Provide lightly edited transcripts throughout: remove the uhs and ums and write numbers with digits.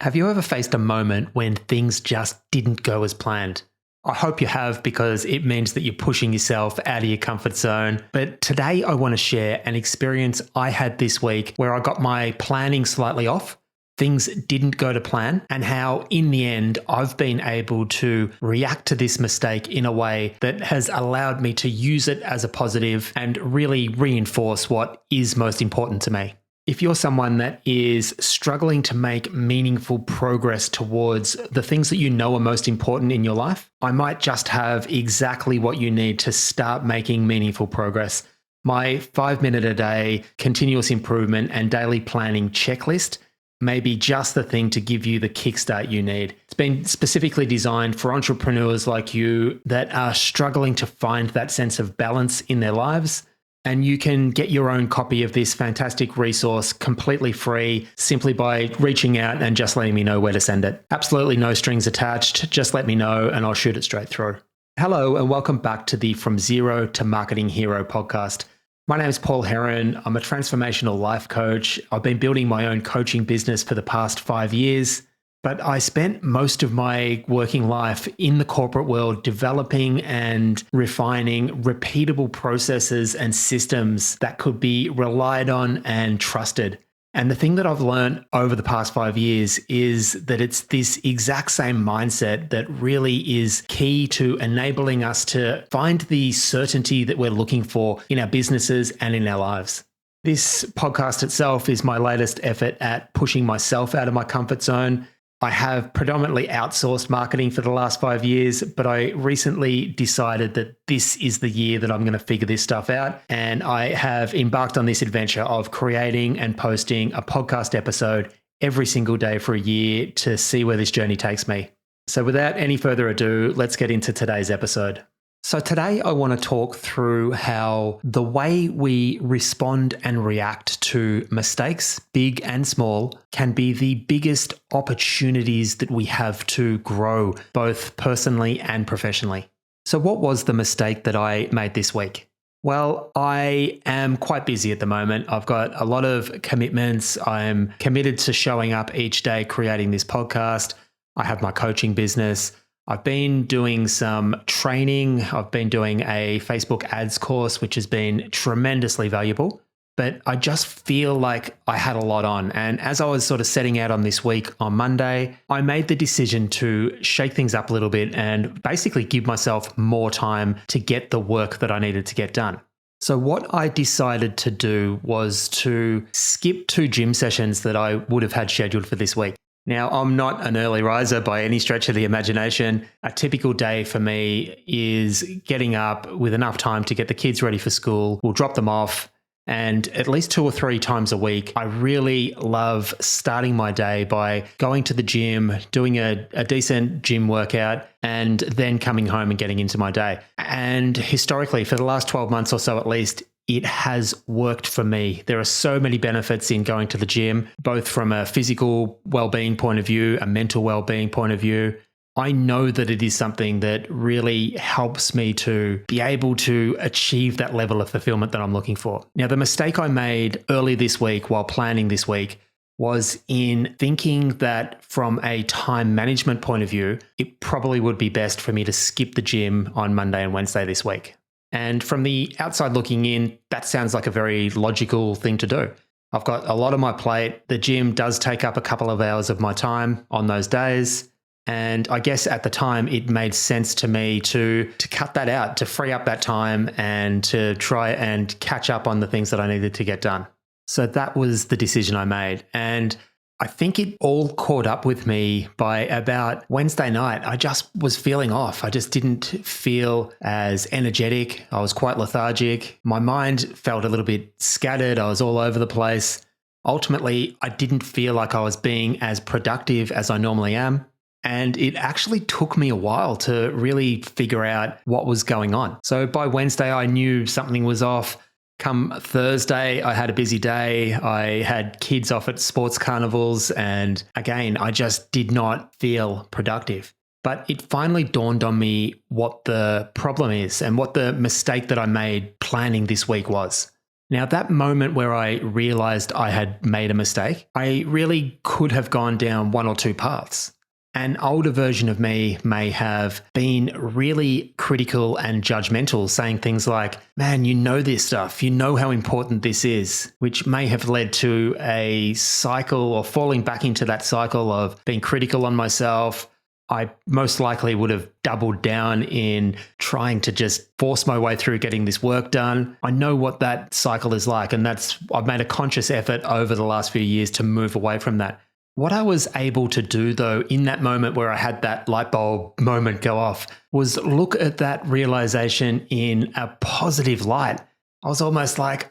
Have you ever faced a moment when things just didn't go as planned? I hope you have, because it means that you're pushing yourself out of your comfort zone. But today I want to share an experience I had this week where I got my planning slightly off. Things didn't go to plan, and how in the end I've been able to react to this mistake in a way that has allowed me to use it as a positive and really reinforce what is most important to me. If you're someone that is struggling to make meaningful progress towards the things that you know are most important in your life, I might just have exactly what you need to start making meaningful progress. My 5-minute a day continuous improvement and daily planning checklist may be just the thing to give you the kickstart you need. It's been specifically designed for entrepreneurs like you that are struggling to find that sense of balance in their lives. And you can get your own copy of this fantastic resource completely free simply by reaching out and just letting me know where to send it. Absolutely no strings attached. Just let me know and I'll shoot it straight through. Hello and welcome back to the From Zero to Marketing Hero podcast. My name is Paul Heron. I'm a transformational life coach. I've been building my own coaching business for the past 5 years. But I spent most of my working life in the corporate world developing and refining repeatable processes and systems that could be relied on and trusted. And the thing that I've learned over the past 5 years is that it's this exact same mindset that really is key to enabling us to find the certainty that we're looking for in our businesses and in our lives. This podcast itself is my latest effort at pushing myself out of my comfort zone. I have predominantly outsourced marketing for the last 5 years, but I recently decided that this is the year that I'm going to figure this stuff out. And I have embarked on this adventure of creating and posting a podcast episode every single day for a year to see where this journey takes me. So without any further ado, let's get into today's episode. So today I want to talk through how the way we respond and react to mistakes, big and small, can be the biggest opportunities that we have to grow, both personally and professionally. So what was the mistake that I made this week? Well, I am quite busy at the moment. I've got a lot of commitments. I'm committed to showing up each day, creating this podcast. I have my coaching business. I've been doing some training. I've been doing a Facebook ads course, which has been tremendously valuable. But I just feel like I had a lot on. And as I was sort of setting out on this week on Monday, I made the decision to shake things up a little bit and basically give myself more time to get the work that I needed to get done. So what I decided to do was to skip 2 gym sessions that I would have had scheduled for this week. Now, I'm not an early riser by any stretch of the imagination. A typical day for me is getting up with enough time to get the kids ready for school. We'll drop them off. And at least 2 or 3 times a week, I really love starting my day by going to the gym, doing a decent gym workout, and then coming home and getting into my day. And historically, for the last 12 months or so at least, it has worked for me. There are so many benefits in going to the gym, both from a physical well-being point of view, a mental well-being point of view. I know that it is something that really helps me to be able to achieve that level of fulfillment that I'm looking for. Now, the mistake I made early this week while planning this week was in thinking that from a time management point of view, it probably would be best for me to skip the gym on Monday and Wednesday this week. And from the outside looking in, that sounds like a very logical thing to do. I've got a lot on my plate. The gym does take up a couple of hours of my time on those days. And I guess at the time, it made sense to me to cut that out, to free up that time and to try and catch up on the things that I needed to get done. So that was the decision I made. And I think it all caught up with me by about Wednesday night. I just was feeling off. I just didn't feel as energetic. I was quite lethargic. My mind felt a little bit scattered. I was all over the place. Ultimately, I didn't feel like I was being as productive as I normally am. And it actually took me a while to really figure out what was going on. So by Wednesday, I knew something was off. Come Thursday, I had a busy day. I had kids off at sports carnivals. And again, I just did not feel productive. But it finally dawned on me what the problem is and what the mistake that I made planning this week was. Now, that moment where I realized I had made a mistake, I really could have gone down one or two paths. An older version of me may have been really critical and judgmental, saying things like, man, you know this stuff, you know how important this is, which may have led to a cycle or falling back into that cycle of being critical on myself. I most likely would have doubled down in trying to just force my way through getting this work done. I know what that cycle is like, and I've made a conscious effort over the last few years to move away from that. What I was able to do, though, in that moment where I had that light bulb moment go off, was look at that realization in a positive light. I was almost like,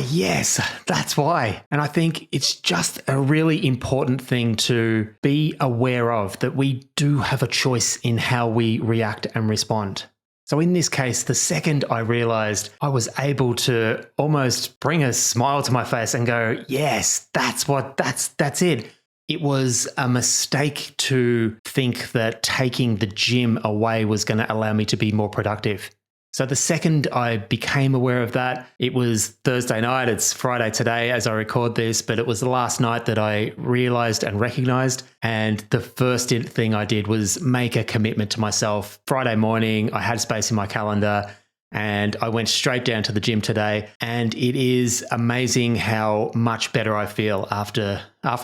yes, that's why. And I think it's just a really important thing to be aware of, that we do have a choice in how we react and respond. So in this case, the second I realized, I was able to almost bring a smile to my face and go, yes, that's it. It was a mistake to think that taking the gym away was going to allow me to be more productive. So the second I became aware of that, it was Thursday night. It's Friday today as I record this, but it was the last night that I realized and recognized. And the first thing I did was make a commitment to myself. Friday morning, I had space in my calendar and I went straight down to the gym today. And it is amazing how much better I feel after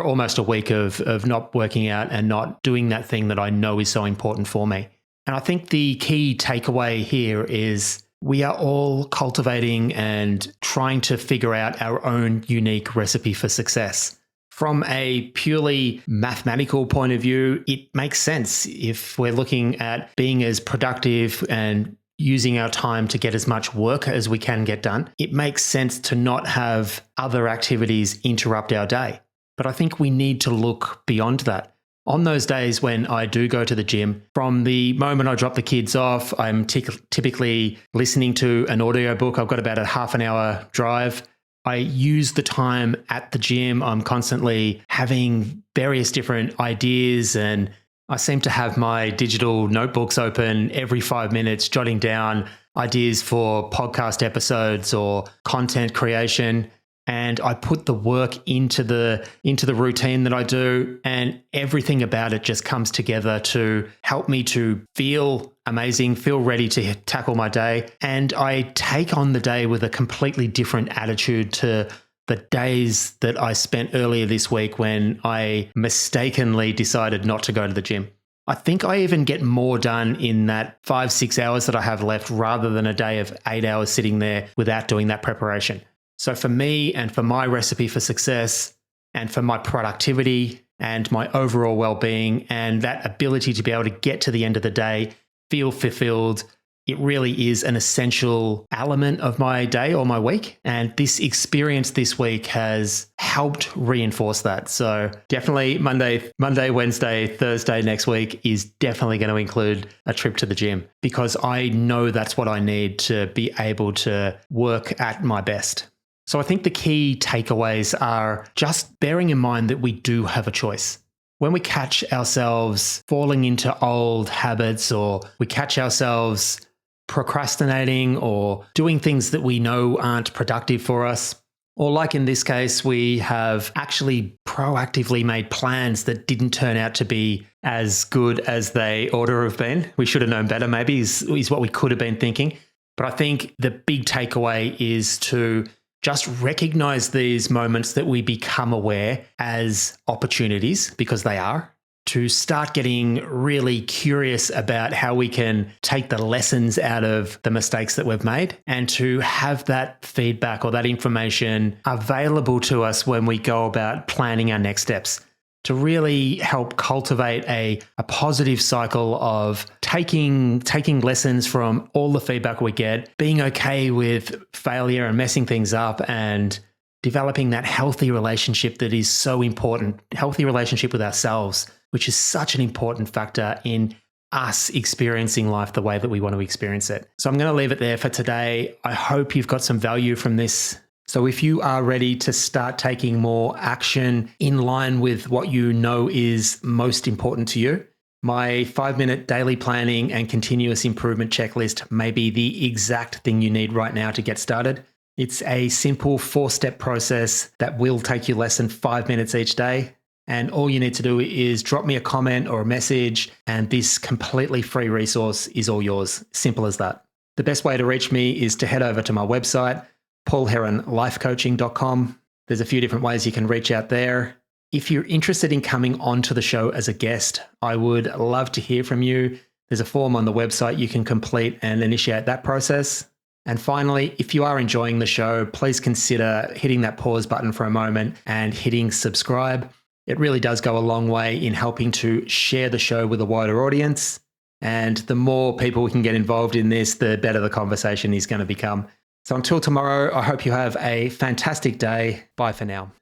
almost a week of not working out and not doing that thing that I know is so important for me. And I think the key takeaway here is we are all cultivating and trying to figure out our own unique recipe for success. From a purely mathematical point of view, it makes sense if we're looking at being as productive and using our time to get as much work as we can get done. It makes sense to not have other activities interrupt our day. But I think we need to look beyond that. On those days when I do go to the gym, from the moment I drop the kids off, I'm typically listening to an audiobook. I've got about a half an hour drive. I use the time at the gym. I'm constantly having various different ideas, and I seem to have my digital notebooks open every 5 minutes, jotting down ideas for podcast episodes or content creation. And I put the work into the routine that I do, and everything about it just comes together to help me to feel amazing, feel ready to tackle my day. And I take on the day with a completely different attitude to the days that I spent earlier this week when I mistakenly decided not to go to the gym. I think I even get more done in that 5-6 hours that I have left rather than a day of 8 hours sitting there without doing that preparation. So for me and for my recipe for success and for my productivity and my overall well-being and that ability to be able to get to the end of the day, feel fulfilled, it really is an essential element of my day or my week. And this experience this week has helped reinforce that. So definitely Monday, Wednesday, Thursday next week is definitely going to include a trip to the gym, because I know that's what I need to be able to work at my best. So I think the key takeaways are just bearing in mind that we do have a choice. When we catch ourselves falling into old habits, or we catch ourselves procrastinating or doing things that we know aren't productive for us, or like in this case, we have actually proactively made plans that didn't turn out to be as good as they ought to have been. We should have known better, maybe, is what we could have been thinking. But I think the big takeaway is to just recognize these moments that we become aware as opportunities, because they are, to start getting really curious about how we can take the lessons out of the mistakes that we've made, and to have that feedback or that information available to us when we go about planning our next steps, to really help cultivate a positive cycle of taking lessons from all the feedback we get, being okay with failure and messing things up, and developing that healthy relationship that is so important, healthy relationship with ourselves, which is such an important factor in us experiencing life the way that we want to experience it. So I'm going to leave it there for today. I hope you've got some value from this. So if you are ready to start taking more action in line with what you know is most important to you, my 5-minute daily planning and continuous improvement checklist may be the exact thing you need right now to get started. It's a simple 4-step process that will take you less than 5 minutes each day. And all you need to do is drop me a comment or a message, and this completely free resource is all yours. Simple as that. The best way to reach me is to head over to my website, paulheronlifecoaching.com. There's a few different ways you can reach out there. If you're interested in coming onto the show as a guest, I would love to hear from you. There's a form on the website you can complete and initiate that process. And finally, if you are enjoying the show, please consider hitting that pause button for a moment and hitting subscribe. It really does go a long way in helping to share the show with a wider audience. And the more people we can get involved in this, the better the conversation is going to become. So until tomorrow, I hope you have a fantastic day. Bye for now.